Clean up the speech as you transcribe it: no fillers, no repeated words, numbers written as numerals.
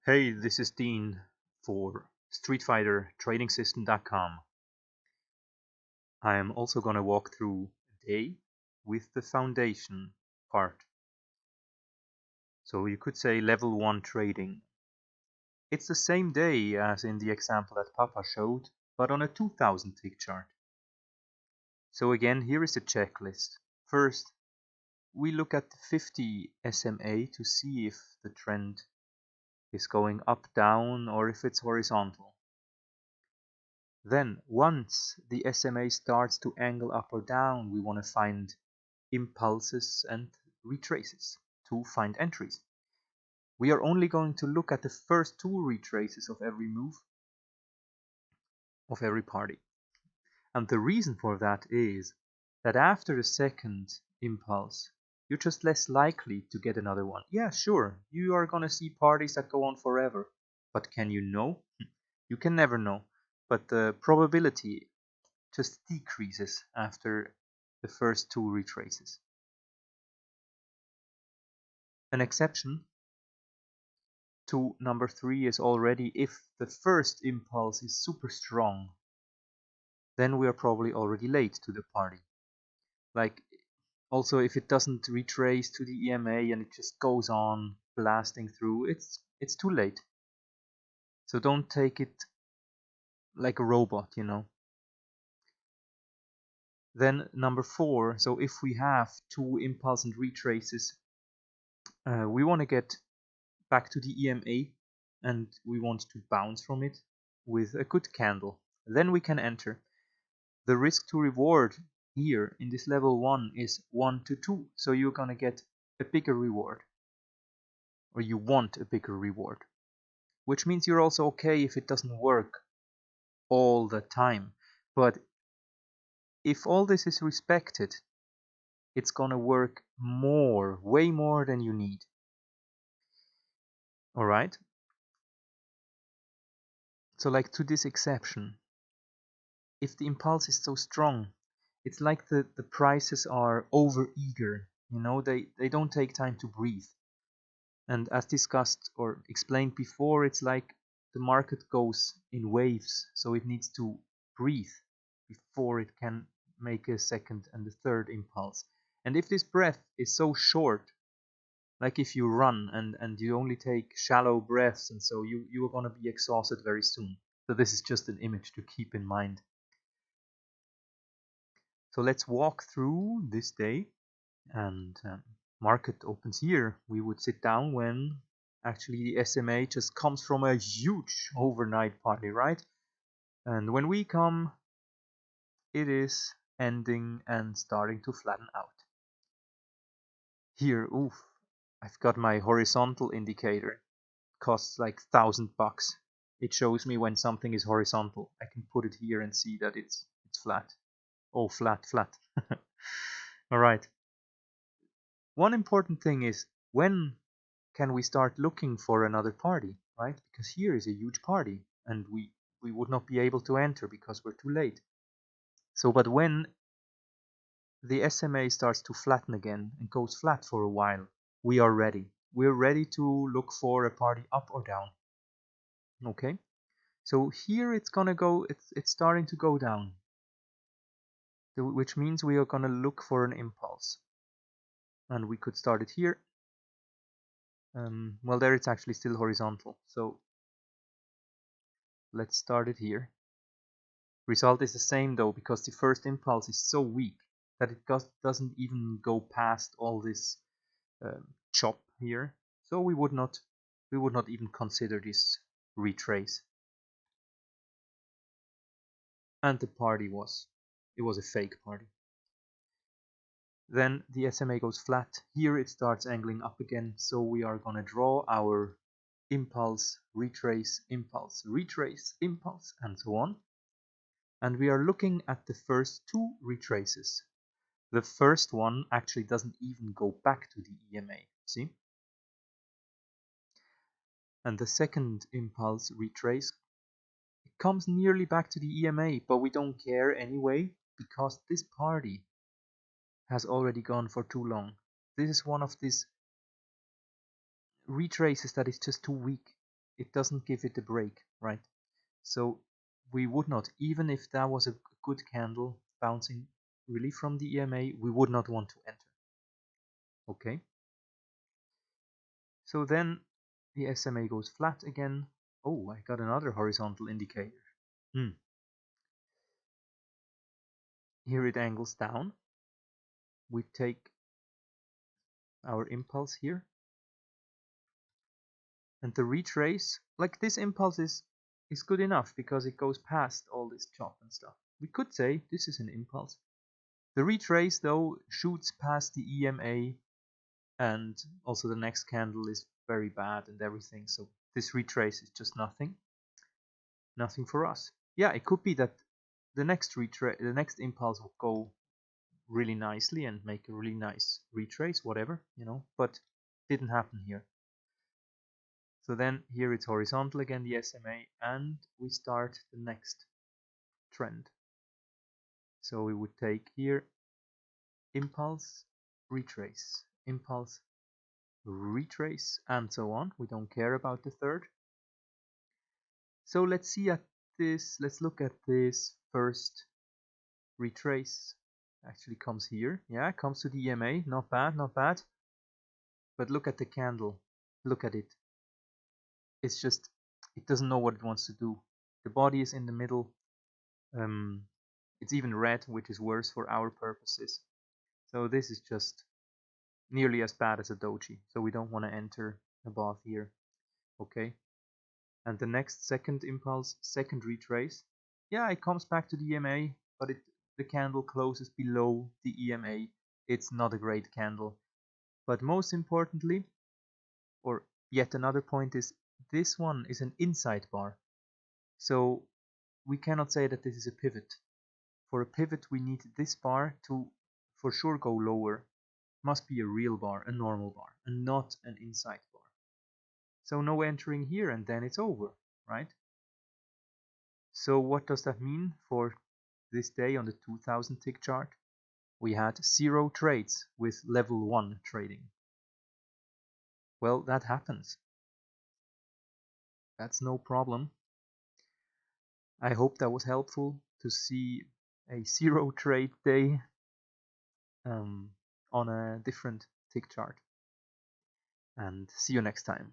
Hey, this is Dean for StreetFighterTradingSystem.com. I am also going to walk through a day with the foundation part. So you could say level 1 trading. It's the same day as in the example that Papa showed, but on a 2000 tick chart. So again, here is the checklist. First, we look at the 50 SMA to see if the trend is going up, down, or if it's horizontal. Then, once the SMA starts to angle up or down, we want to find impulses and retraces to find entries. We are only going to look at the first two retraces of every move of every party. And the reason for that is that after the second impulse, you're just less likely to get another one. Yeah, sure, you are going to see parties that go on forever. But can you know? You can never know. But the probability just decreases after the first two retraces. An exception to number 3 is already if the first impulse is super strong, then we are probably already late to the party. Like, also if it doesn't retrace to the EMA and it just goes on blasting through, it's too late. So don't take it like a robot, you know. Then number 4, so if we have two impulse and retraces, we want to get back to the EMA and we want to bounce from it with a good candle. Then we can enter. The risk to reward here in this level 1 is 1 to 2, so you're gonna get a bigger reward, or you want a bigger reward, which means you're also okay if it doesn't work all the time. But if all this is respected, it's gonna work more, way more than you need. Alright? So like to this exception, if the impulse is so strong, it's like the prices are over eager, you know, they don't take time to breathe. And as discussed or explained before, it's like the market goes in waves, so it needs to breathe before it can make a second and a third impulse. And if this breath is so short, like if you run and you only take shallow breaths, and so you are going to be exhausted very soon. So this is just an image to keep in mind. So let's walk through this day, and market opens here. We would sit down when actually the SMA just comes from a huge overnight party, right? And when we come, it is ending and starting to flatten out. Here, oof, I've got my horizontal indicator. Costs like $1,000. It shows me when something is horizontal. I can put it here and see that it's flat. Oh, flat. All right. One important thing is, when can we start looking for another party, right? Because here is a huge party and we would not be able to enter because we're too late. So, but when the SMA starts to flatten again and goes flat for a while, we are ready. We're ready to look for a party up or down. Okay? So here it's gonna go, it's starting to go down, which means we are gonna look for an impulse. And we could start it here. Well, there it's actually still horizontal. So let's start it here. Result is the same though, because the first impulse is so weak that it doesn't even go past all this chop here. So we would not even consider this retrace. And the party was a fake party. Then the SMA goes flat. Here it starts angling up again, so we are gonna draw our impulse, retrace, impulse, retrace, impulse, and so on. And we are looking at the first two retraces. The first one actually doesn't even go back to the EMA, see? And the second impulse retrace, it comes nearly back to the EMA, but we don't care anyway, because this party has already gone for too long. This is one of these retraces that is just too weak. it doesn't give it a break, right? So we would not, even if that was a good candle bouncing really from the EMA, we would not want to enter. Okay. So then the SMA goes flat again. Oh, I got another horizontal indicator. Here it angles down. We take our impulse here. And the retrace, like this impulse is good enough because it goes past all this chop and stuff. We could say this is an impulse. The retrace though shoots past the EMA, and also the next candle is very bad and everything, so this retrace is just nothing for us. Yeah, it could be that the next impulse will go really nicely and make a really nice retrace, whatever, but didn't happen here. So then here it's horizontal again, the SMA, and we start the next trend. So we would take here impulse, retrace, impulse, retrace, and so on. We don't care about the third. So let's look at this first retrace. Actually comes here. Yeah, it comes to the EMA. Not bad, not bad. But look at the candle. Look at it. It's just, it doesn't know what it wants to do. The body is in the middle. It's even red, which is worse for our purposes. So this is just nearly as bad as a doji. So we don't want to enter above here. Okay. And the next second impulse, second retrace. Yeah, it comes back to the EMA, but the candle closes below the EMA. It's not a great candle. But most importantly, or yet another point, is this one is an inside bar. So we cannot say that this is a pivot. For a pivot, we need this bar to for sure go lower. Must be a real bar, a normal bar, and not an inside bar. So no entering here, and then it's over, right? So what does that mean for this day on the 2000 tick chart? We had 0 trades with level 1 trading. Well, that happens. That's no problem. I hope that was helpful to see a 0 trade day on a different tick chart. And see you next time.